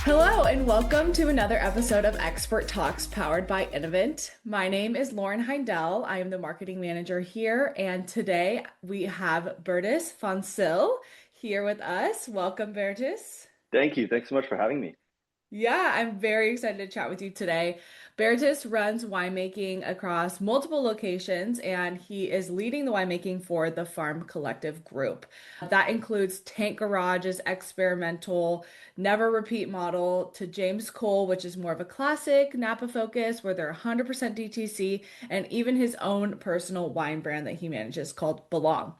Hello, and welcome to another episode of Expert Talks powered by InnoVint. My name is Lauren Heindel. I am the marketing manager here, and today we have Bertus van Zyl here with us. Welcome, Bertus. Thank you. Thanks so much for having me. Yeah, I'm very excited to chat with you today. Bertus runs winemaking across multiple locations, and he is leading the winemaking for the Farm Collective Group. That includes Tank Garage's experimental never repeat model to James Cole, which is more of a classic Napa focus where they're 100% DTC, and even his own personal wine brand that he manages called Belong.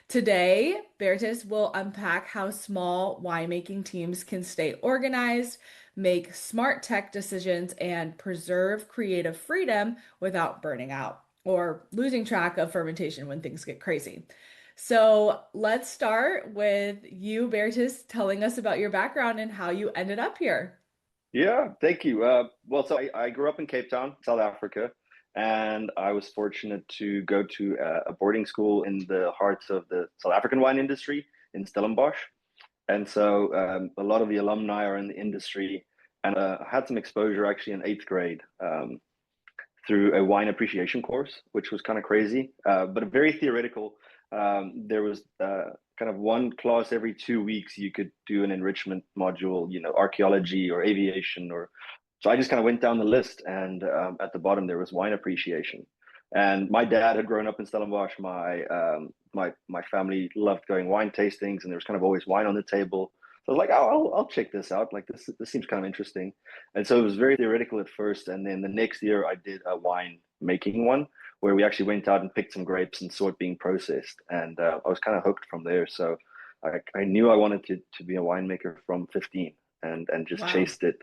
Today, Bertus will unpack how small winemaking teams can stay organized, make smart tech decisions, and preserve creative freedom without burning out or losing track of fermentation when things get crazy. So let's start with you, Bertus, telling us about your background and how you ended up here. Yeah, thank you. So I grew up in Cape Town, South Africa, and I was fortunate to go to a boarding school in the heart of the South African wine industry in Stellenbosch. And so a lot of the alumni are in the industry, and I had some exposure actually in eighth grade through a wine appreciation course, which was kind of crazy, but very theoretical. There was kind of one class every 2 weeks you could do an enrichment module, archaeology or aviation, or so I just kind of went down the list, and at the bottom there was wine appreciation. And my dad had grown up in Stellenbosch. My family loved going wine tastings, and there was kind of always wine on the table. So I was like, oh, I'll check this out. Like this seems kind of interesting. And so it was very theoretical at first, and then the next year I did a wine making one where we actually went out and picked some grapes and saw it being processed, and I was kind of hooked from there. So I knew I wanted to be a winemaker from 15 and just Wow. chased it.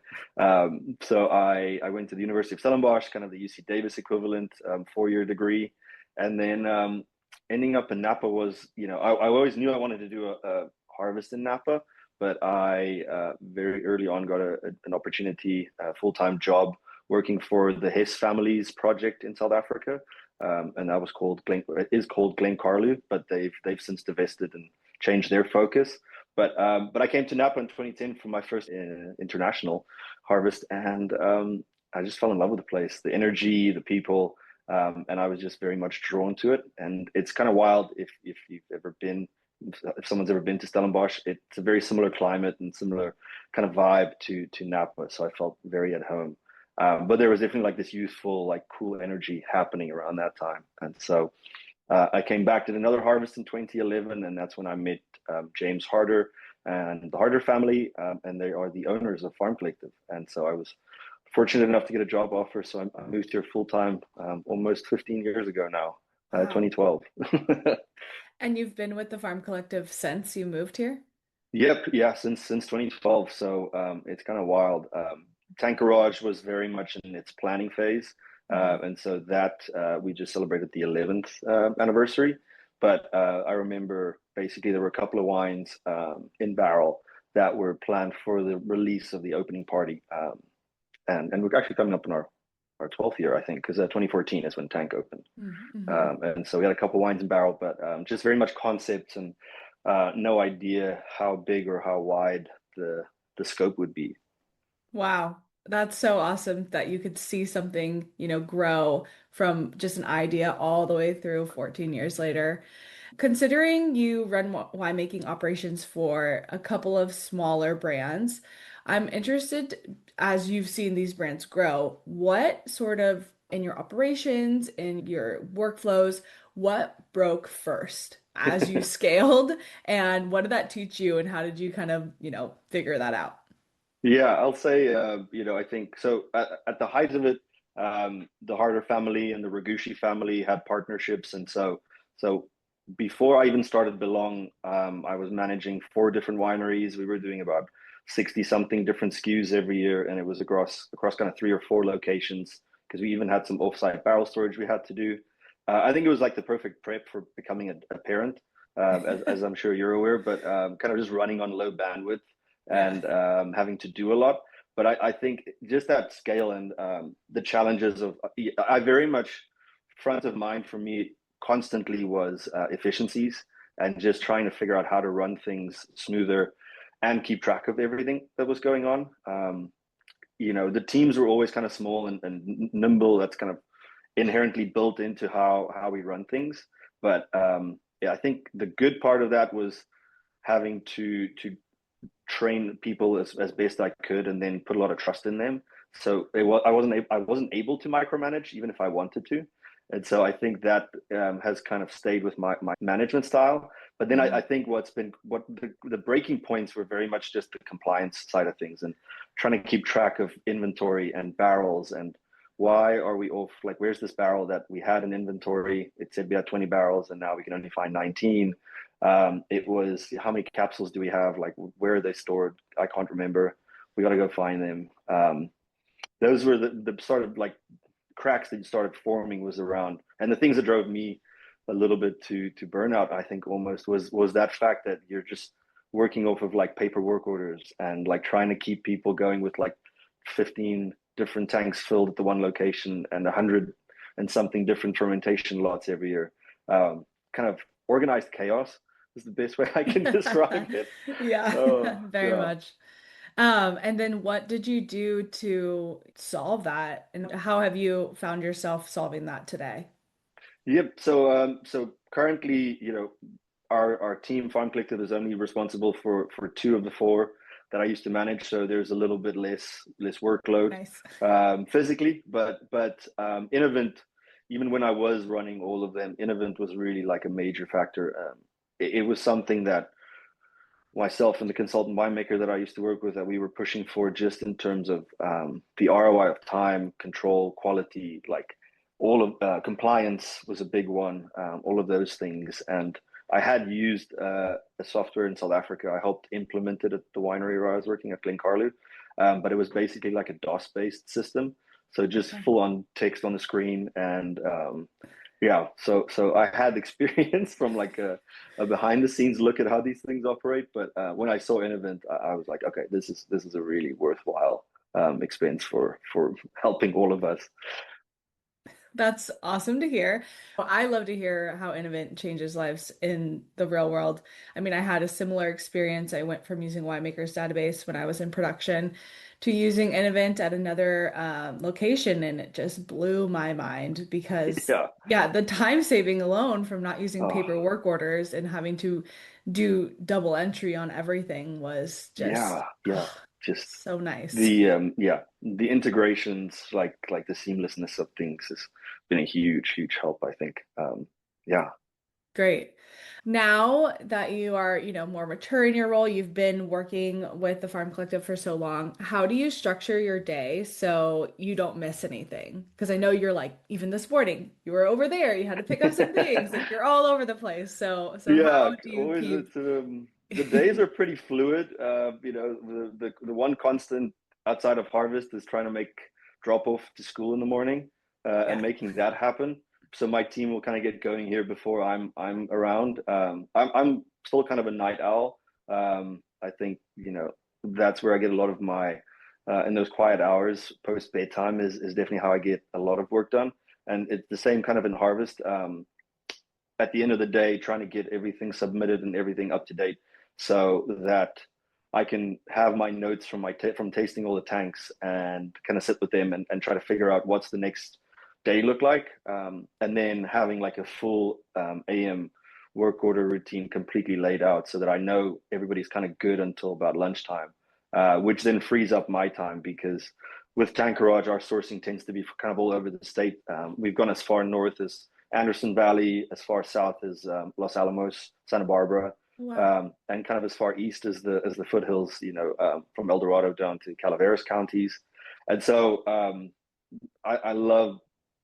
So I went to the University of Stellenbosch, kind of the UC Davis equivalent, 4 year degree, and then ending up in Napa was, I always knew I wanted to do a harvest in Napa, but I very early on got an opportunity, a full-time job working for the Hess family's project in South Africa, and that was it is called Glencarlu, but they've since divested and changed their focus. But I came to Napa in 2010 for my first international harvest, and I just fell in love with the place, the energy, the people, and I was just very much drawn to it. And it's kind of wild if someone's ever been to Stellenbosch. It's a very similar climate and similar kind of vibe to Napa, so I felt very at home. But there was definitely like this youthful, like cool energy happening around that time, and so I came back, did another harvest in 2011, and that's when I met James Harder and the Harder family, and they are the owners of Farm Collective. And so I was fortunate enough to get a job offer, so I moved here full time almost 15 years ago now, Wow. 2012. And you've been with the Farm Collective since you moved here? Yep, yeah, since 2012. So it's kind of wild. Tank Garage was very much in its planning phase, Mhm. and so that we just celebrated the 11th anniversary. But I remember basically there were a couple of wines in barrel that were planned for the release of the opening party, and we're actually coming up on our 12th year, I think, because 2014 is when Tank opened. Mm-hmm. And so we had a couple wines in barrel, but just very much concepts and no idea how big or how wide the scope would be. Wow. That's so awesome that you could see something, grow from just an idea all the way through 14 years later. Considering you run winemaking operations for a couple of smaller brands, I'm interested as you've seen these brands grow, what sort of in your operations, in your workflows, what broke first as you scaled, and what did that teach you, and how did you kind of, figure that out? Yeah, I'll say, I think so. At the height of it, the Harder family and the Ragushi family had partnerships, and so before I even started Belong, I was managing four different wineries. We were doing about 60 something different SKUs every year, and it was across kind of three or four locations because we even had some offsite barrel storage we had to do. I think it was like the perfect prep for becoming a parent, as I'm sure you're aware, but kind of just running on low bandwidth Yeah. and having to do a lot. But I think just that scale and the challenges of I very much front of mind for me constantly was efficiencies. and just trying to figure out how to run things smoother and keep track of everything that was going on. The teams were always kind of small and nimble. That's kind of inherently built into how we run things. But yeah, I think the good part of that was having to train people as best I could, and then put a lot of trust in them. So I wasn't able to micromanage even if I wanted to, and so I think that has kind of stayed with my management style. But then I think what the breaking points were very much just the compliance side of things, and trying to keep track of inventory and barrels, and why are we off, like where's this barrel that we had in inventory, it said we had 20 barrels and now we can only find 19. It was how many capsules do we have, like where are they stored, I can't remember, we got to go find them. Those were the sort of like cracks that started forming was around, and the things that drove me a little bit to burnout, I think almost was that fact that you're just working off of like paper work orders, and like trying to keep people going with like 15 different tanks filled at the one location and 100 and something different fermentation lots every year. Kind of organized chaos is the best way I can describe it. Yeah, Oh, very yeah. much. And then what did you do to solve that? And how have you found yourself solving that today? Yep. So currently, our team Farm Collective is only responsible for two of the four that I used to manage. So there's a little bit less workload Nice. physically, but InnoVint, even when I was running all of them, InnoVint was really like a major factor. It was something that myself and the consultant winemaker that I used to work with, that we were pushing for, just in terms of the ROI of time, control, quality, like all of compliance was a big one, all of those things. And I had used a software in South Africa. I helped implement it at the winery where I was working at Glencarlu, but it was basically like a DOS-based system. So just Okay. full on text on the screen, and yeah, so I had experience from like a behind the scenes look at how these things operate. But when I saw InnoVint, I was like, okay, this is a really worthwhile expense for helping all of us. That's awesome to hear. Well, I love to hear how InnoVint changes lives in the real world. I mean, I had a similar experience. I went from using Winemaker's database when I was in production to using InnoVint at another location, and it just blew my mind because, Yeah. yeah, the time saving alone from not using Oh, paper work orders and having to do double entry on everything was just yeah, yeah. Just so nice. the integrations, like the seamlessness of things has been a huge help, I think. Yeah. Great. Now that you are, more mature in your role, you've been working with the Farm Collective for so long, how do you structure your day so you don't miss anything? Because I know you're like, even this morning, you were over there, you had to pick up some things, like you're all over the place. So Yeah, how do you always keep it's the days are pretty fluid. The one constant outside of harvest is trying to make drop off to school in the morning, and Yeah. making that happen. So my team will kind of get going here before I'm around. I'm still kind of a night owl. I think that's where I get a lot of my in those quiet hours post bedtime is definitely how I get a lot of work done. And it's the same kind of in harvest. At the end of the day, trying to get everything submitted and everything up to date, so that I can have my notes from from tasting all the tanks, and kind of sit with them and try to figure out what's the next day look like, and then having like a full AM work order routine completely laid out, so that I know everybody's kind of good until about lunchtime, which then frees up my time, because with Tank Garage, our sourcing tends to be kind of all over the state. We've gone as far north as Anderson Valley, as far south as Los Alamos, Santa Barbara, Wow. and kind of as far east as the foothills. From El Dorado down to Calaveras counties, and so I love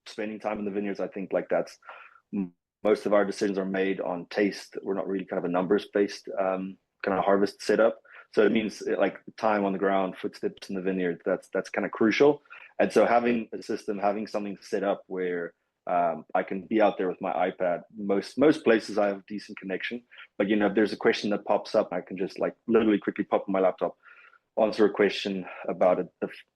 spending time in the vineyards. I think like that's most of our decisions are made on taste. We're not really kind of a numbers based kind of harvest setup. So it means like time on the ground, footsteps in the vineyard. That's kind of crucial. And so having a system, having something set up where I can be out there with my iPad. Most places I have decent connection, but if there's a question that pops up, I can just like literally quickly pop on my laptop. answer a question about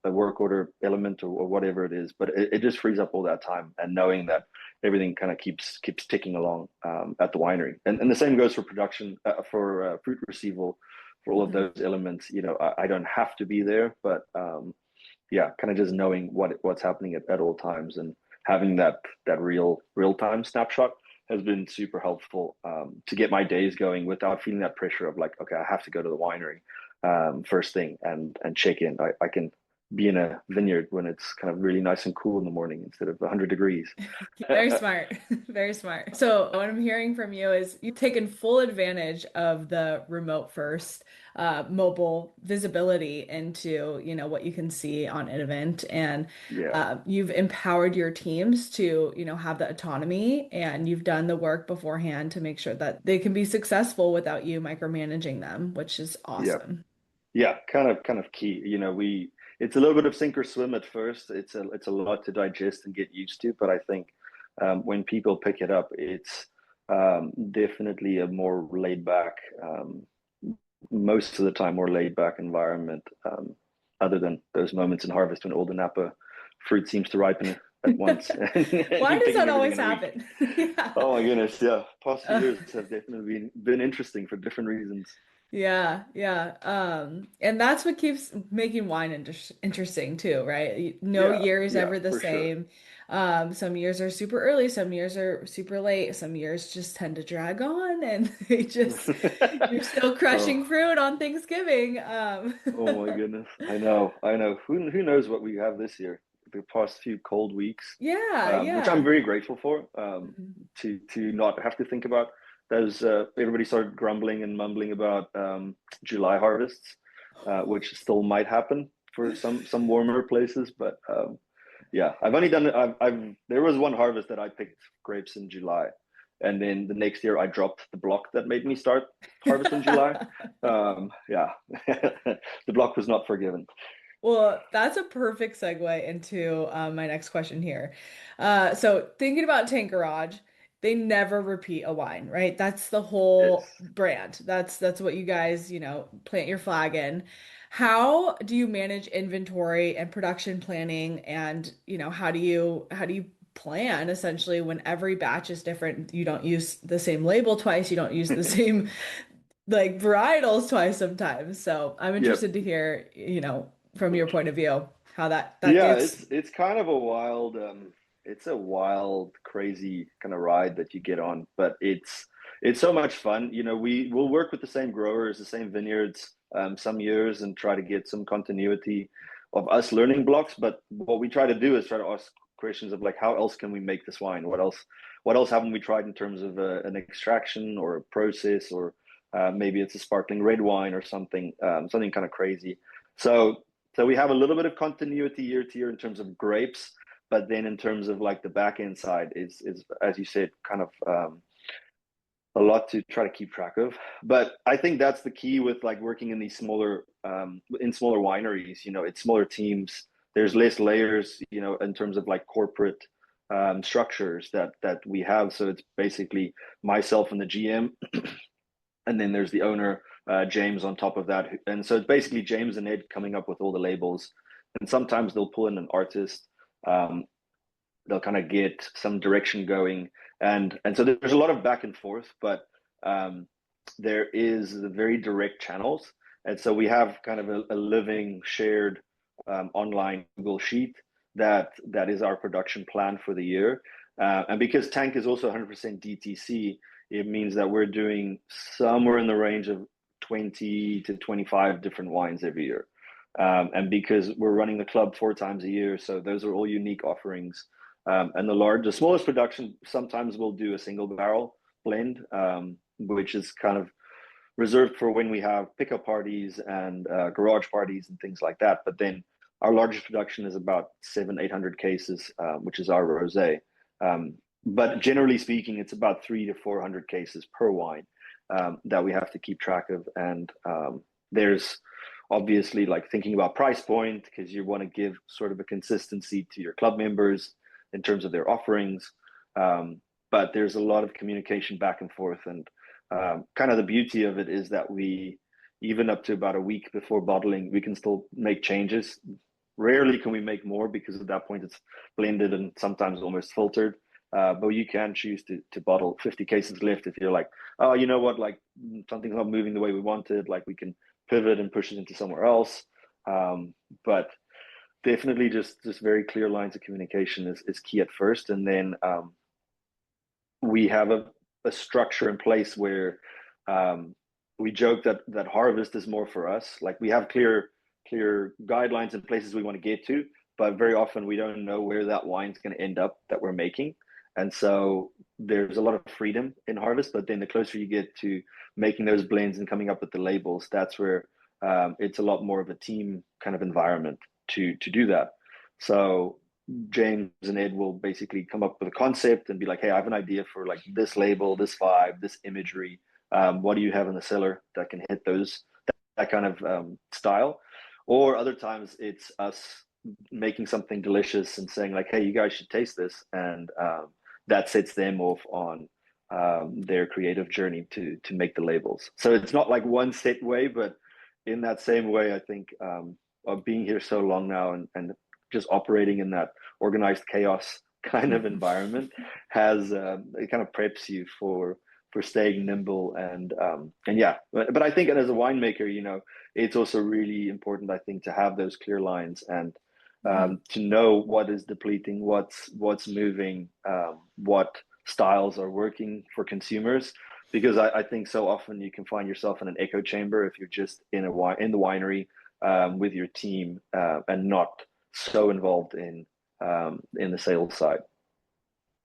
a work order element or whatever it is. But it just frees up all that time, and knowing that everything kind of keeps ticking along at the winery. And the same goes for production, for fruit receival, for all of Mhm. those elements. I don't have to be there, but yeah, kind of just knowing what's happening at all times, and having that real time snapshot has been super helpful to get my days going without feeling that pressure of like, okay, I have to go to the winery first thing and check in. I can be in a vineyard when it's kind of really nice and cool in the morning instead of 100 degrees. Very smart. Very smart. So, what I'm hearing from you is you've taken full advantage of the remote first mobile visibility into, what you can see on InnoVint, and Yeah. you've empowered your teams to, have the autonomy, and you've done the work beforehand to make sure that they can be successful without you micromanaging them, which is Yeah. awesome. Yeah, kind of key. We it's a little bit of sink or swim at first. It's a lot to digest and get used to, but I think when people pick it up, it's definitely a more laid back, most of the time more laid back environment. Other than those moments in harvest when all the Napa fruit seems to ripen at once, and Why you're does picking that everything always in a week. happen? Yeah. Oh my goodness, yeah. Past few Uh, years have definitely been interesting for different reasons. Yeah, yeah. And that's what keeps making wine interesting too, right? No Yeah, year is yeah, ever the for sure. same. Some years are super early, some years are super late, some years just tend to drag on, and you're still Oh, crushing fruit on Thanksgiving. oh my goodness. I know. Who knows what we have this year? The past few cold weeks, Yeah, which I'm yeah. very grateful for, Mhm. to not have to think about. Those everybody started grumbling and mumbling about July harvests, which still might happen for some warmer places. But yeah, I've only done it. I've there was one harvest that I picked grapes in July, and then the next year I dropped the block that made me start harvest in July. Yeah, the block was not forgiven. Well, that's a perfect segue into my next question here. So thinking about Tank Garage, they never repeat a wine, right? That's the Yes. whole brand. That's what you guys, plant your flag in. How do you manage inventory and production planning, and, how do you plan essentially when every batch is different? You don't use the same label twice, you don't use the same like varietals twice sometimes. So I'm Yep. interested to hear, from your point of view, how that Yeah, gets. it's kind of a wild it's a wild, crazy kind of ride that you get on, but it's so much fun. We will work with the same growers, the same vineyards, some years, and try to get some continuity of us learning blocks. But what we try to do is try to ask questions of like, how else can we make this wine? What else haven't we tried in terms of an extraction or a process, or maybe it's a sparkling red wine or something kind of crazy. So so we have a little bit of continuity year to year in terms of grapes, but then in terms of like the back end side is as you said, kind of a lot to try to keep track of. But I think that's the key with like working in these smaller wineries. It's smaller teams. There's less layers, in terms of like corporate structures that we have. So it's basically myself and the GM, and then there's the owner, James, on top of that. And so it's basically James and Ed coming up with all the labels. And sometimes they'll pull in an artist. Um, they'll kind of get some direction going, and so there's a lot of back and forth, but there is the very direct channels, and so we have kind of a living shared online Google sheet that is our production plan for the year. And because Tank is also 100% DTC, it means that we're doing somewhere in the range of 20 to 25 different wines every year. And because we're running the club 4 times a year, so those are all unique offerings. And the smallest production sometimes we'll do a single barrel blend, which is kind of reserved for when we have pickup parties and garage parties and things like that. But then our largest production is about 800 cases, which is our rosé. But generally speaking, it's about 300 to 400 cases per wine that we have to keep track of. And there's obviously like thinking about price point, because you want to give sort of a consistency to your club members in terms of their offerings. But there's a lot of communication back and forth, and kind of the beauty of it is that even up to about a week before bottling, we can still make changes. Rarely can we make more because at that point it's blended and sometimes almost filtered. But you can choose to bottle 50 cases left if you're like, oh, you know what, like something's not moving the way we wanted. Like we can pivot and push it into somewhere else. But definitely just very clear lines of communication is key at first, and then we have a structure in place where we joke that harvest is more for us. Like we have clear guidelines and places we want to get to, but very often we don't know where that wine's going to end up that we're making. And so there's a lot of freedom in harvest, but then the closer you get to making those blends and coming up with the labels, that's where it's a lot more of a team kind of environment to do that. So James and Ed will basically come up with a concept and be like, hey, I have an idea for like this label, this vibe, this imagery. What do you have in the cellar that can hit that kind of style? Or other times it's us making something delicious and saying like, hey, you guys should taste this. And that sets them off on their creative journey to make the labels. So it's not like one set way, but in that same way, I think of being here so long now and just operating in that organized chaos kind of environment has it kind of preps you for staying nimble and yeah. But I think as a winemaker, you know, it's also really important, I think, to have those clear lines and to know what is depleting, what's moving, what styles are working for consumers. Because I think so often you can find yourself in an echo chamber if you're just in the winery with your team and not so involved in the sales side.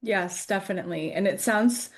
Yes, definitely. And it sounds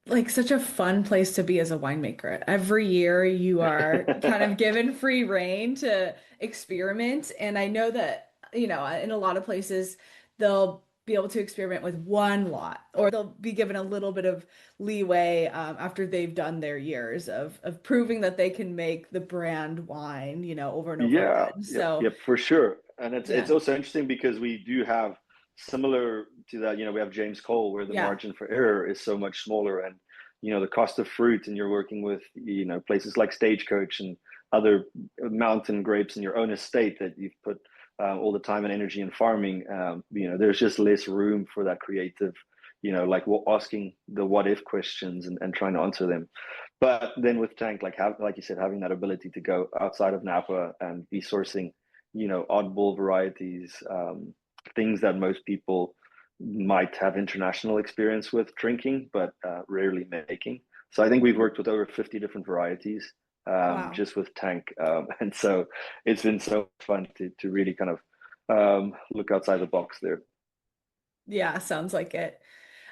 like such a fun place to be as a winemaker. Every year you are kind of given free rein to experiment. And I know that, you know, in a lot of places they'll be able to experiment with one lot or they'll be given a little bit of leeway after they've done their years of proving that they can make the brand wine, you know, over and over Yeah, again. yep, So, yep, for sure. And it's yeah. also interesting because we do have similar to that, you know, we have James Cole where the Yeah. margin for error is so much smaller and you know the cost of fruit and you're working with, you know, places like Stagecoach and other mountain grapes in your own estate that you've put all the time and energy in farming, you know, there's just less room for that creative, you know, like asking the what if questions and trying to answer them. But then with Tank, like you said, having that ability to go outside of Napa and be sourcing, you know, oddball varieties, things that most people might have international experience with drinking, but rarely making. So I think we've worked with over 50 different varieties Wow. just with Tank, and so it's been so fun to really kind of look outside the box there. Yeah, sounds like it.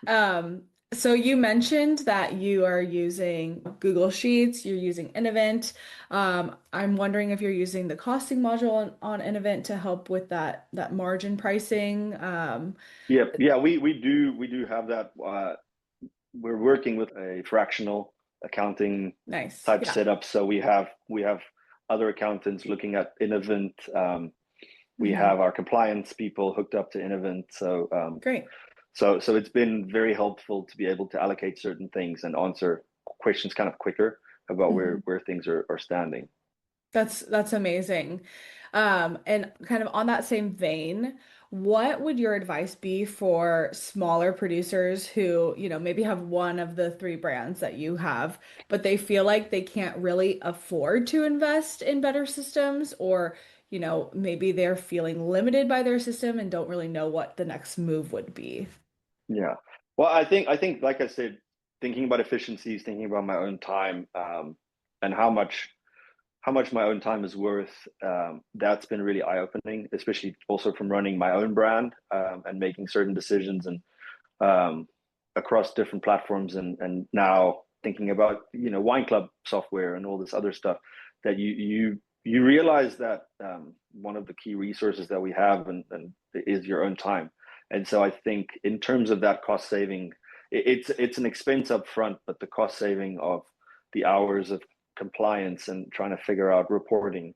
Um, so you mentioned that you are using Google Sheets, you're using InnoVint. I'm wondering if you're using the costing module on InnoVint to help with that margin pricing. Yeah, yeah, we do have that. We're working with a fractional accounting Nice. type Yeah. setup, so we have other accountants looking at InnoVint. We Hmm. have our compliance people hooked up to InnoVint, so Great. so it's been very helpful to be able to allocate certain things and answer questions kind of quicker about Hmm. where things are standing. That's amazing. And kind of on that same vein, what would your advice be for smaller producers who, you know, maybe have one of the three brands that you have, but they feel like they can't really afford to invest in better systems, or, you know, maybe they're feeling limited by their system and don't really know what the next move would be? Yeah. Well, I think like I said, thinking about efficiencies, thinking about my own time, and how much my own time is worth, that's been really eye-opening, especially also from running my own brand and making certain decisions and um, across different platforms and now thinking about, you know, wine club software and all this other stuff that you realize that one of the key resources that we have and is your own time. And so I think in terms of that cost saving, it's an expense up front, but the cost saving of the hours of compliance and trying to figure out reporting,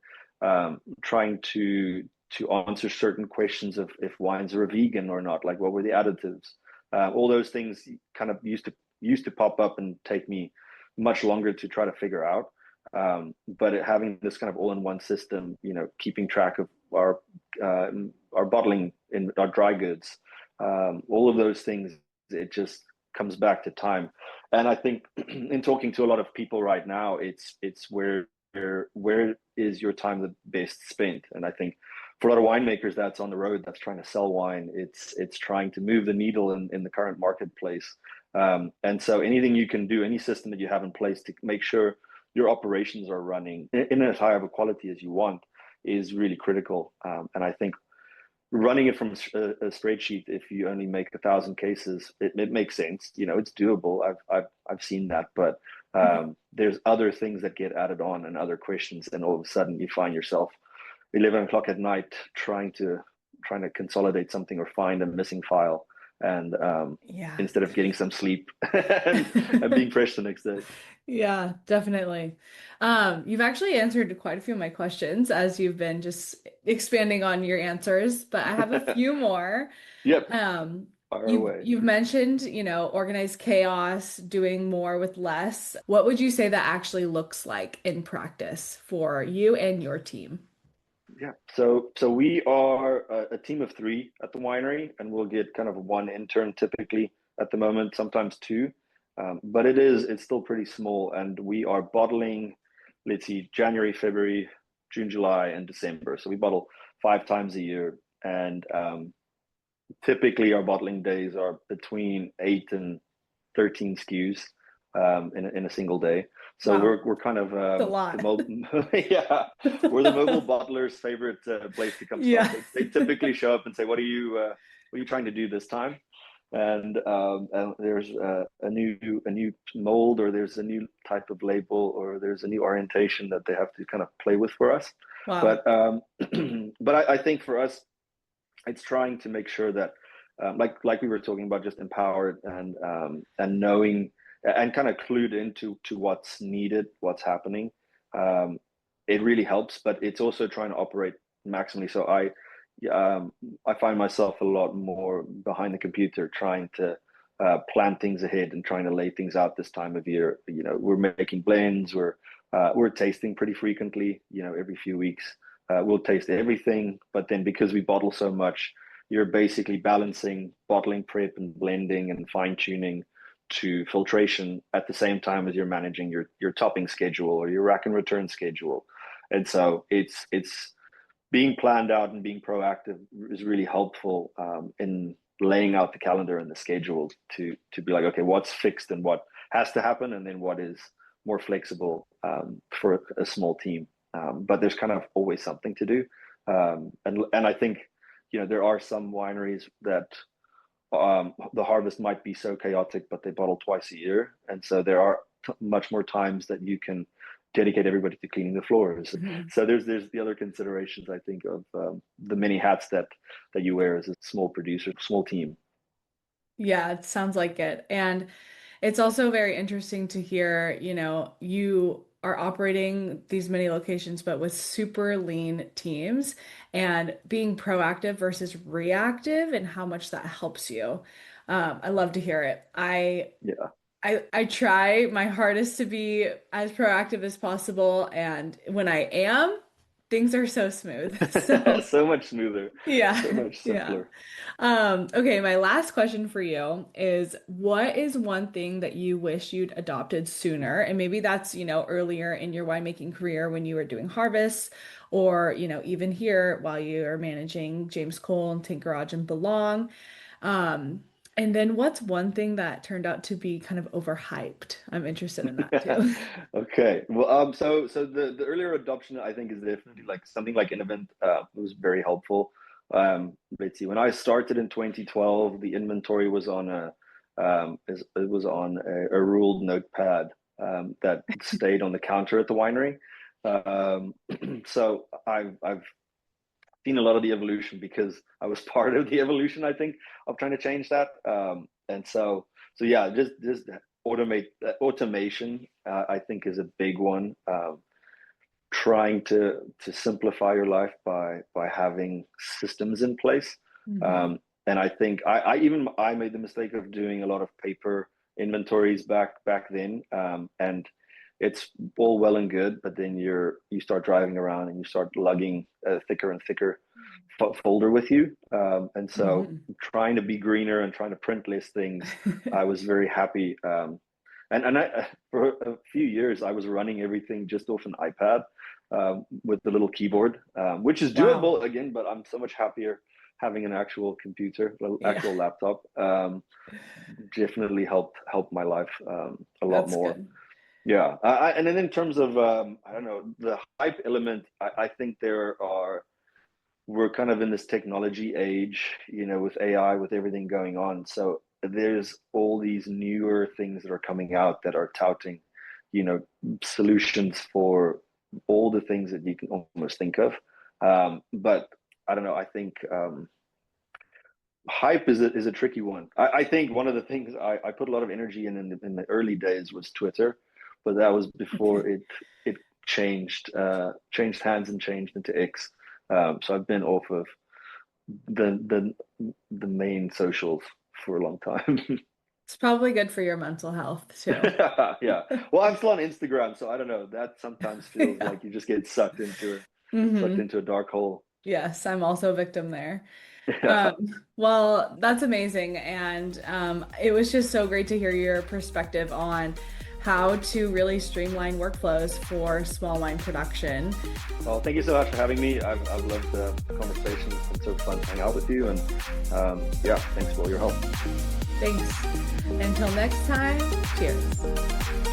trying to answer certain questions of if wines are vegan or not, like what were the additives, all those things kind of used to pop up and take me much longer to try to figure out. But having this kind of all-in-one system, keeping track of our bottling in our dry goods, all of those things, it just comes back to time. And I think in talking to a lot of people right now, it's where is your time the best spent? And I think for a lot of winemakers that's on the road, that's trying to sell wine, it's trying to move the needle in the current marketplace. And so anything you can do, any system that you have in place to make sure your operations are running in as high of a quality as you want is really critical. And I think running it from a spreadsheet, if you only make 1,000 cases, it makes sense. It's doable. I've seen that, but there's other things that get added on and other questions, and all of a sudden you find yourself 11 o'clock at night trying to consolidate something or find a missing file, and Yeah. instead of getting some sleep and being fresh the next day. Yeah, definitely. You've actually answered quite a few of my questions as you've been just expanding on your answers, but I have a few more. Yep, Um, far you've away. you've mentioned, organized chaos, doing more with less. What would you say that actually looks like in practice for you and your team? Yeah. So we are a team of three at the winery, and we'll get kind of one intern typically at the moment, sometimes two. But it's still pretty small, and we are bottling, let's see, January, February, June, July, and December. So we bottle 5 times a year, and typically our bottling days are between 8 and 13 SKUs in a single day. So Wow, we're kind of it's a the lot. yeah, we're the mobile bottler's favorite place to come stop. Yeah. They typically show up and say, what are you trying to do this time?" And there's a new mold, or there's a new type of label, or there's a new orientation that they have to kind of play with for us. Wow. But but I think for us, it's trying to make sure that like we were talking about, just empowered and knowing and kind of clued into to what's needed, what's happening. um, it really helps, but it's also trying to operate maximally. So I find myself a lot more behind the computer trying to plan things ahead and trying to lay things out this time of year. We're making blends, we're tasting pretty frequently, every few weeks. We'll taste everything, but then because we bottle so much, you're basically balancing bottling prep and blending and fine tuning to filtration at the same time as you're managing your topping schedule or your rack and return schedule. And so it's being planned out and being proactive is really helpful in laying out the calendar and the schedule to be like, okay, what's fixed and what has to happen, and then what is more flexible for a small team. But there's kind of always something to do. And I think, there are some wineries that the harvest might be so chaotic, but they bottle twice a year. And so there are much more times that you can dedicate everybody to cleaning the floors. Mhm. So there's the other considerations, I think, of the many hats that you wear as a small producer, small team. Yeah, it sounds like it. And it's also very interesting to hear, you are operating these many locations, but with super lean teams and being proactive versus reactive and how much that helps you. I love to hear it. Yeah. I try my hardest to be as proactive as possible, and when I am, things are so smooth. So So much smoother, so yeah, much yeah. simpler. Okay, my last question for you is what is one thing that you wish you'd adopted sooner? And maybe that's, earlier in your winemaking career when you were doing harvests, or, even here while you're managing James Cole and Tank Garage and Belong. Um, and then what's one thing that turned out to be kind of overhyped? I'm interested in that too. Okay. Well, so the earlier adoption, I think, is definitely like something like InnoVint was very helpful. Let's see, when I started in 2012, the inventory was on it was on a ruled notepad that stayed on the counter at the winery. Um, so I've seen a lot of the evolution because I was part of the evolution, I think, of trying to change that. And so yeah, just automation, I think, is a big one. Trying to simplify your life by having systems in place. Mhm. And I think I made the mistake of doing a lot of paper inventories back then. And it's all well and good, but then you start driving around and you start lugging a thicker and thicker folder with you. And so trying to be greener and trying to print less things, I was very happy. And for a few years, I was running everything just off an iPad with the little keyboard, which is Wow. doable again, but I'm so much happier having an actual computer, Yeah, actual laptop. Definitely helped my life a lot that's more. good. Yeah, and then in terms of I don't know, the hype element, I think we're kind of in this technology age, with AI, with everything going on. So there's all these newer things that are coming out that are touting, you know, solutions for all the things that you can almost think of. But I don't know. I think hype is a tricky one. I think one of the things I put a lot of energy in the early days was Twitter, but that was before it changed hands and changed into X. So I've been off of the the main socials for a long time. It's probably good for your mental health too. Yeah. Well, I'm still on Instagram, so I don't know. That sometimes feels Yeah. like you just get sucked Hmm. into a dark hole. Yes, I'm also a victim there. Yeah. Well, that's amazing. And it was just so great to hear your perspective on how to really streamline workflows for small wine production. Well, thank you so much for having me. I've loved the conversation. It's been so fun to hang out with you, and yeah, thanks for all your help. Thanks. Until next time, cheers.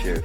Cheers.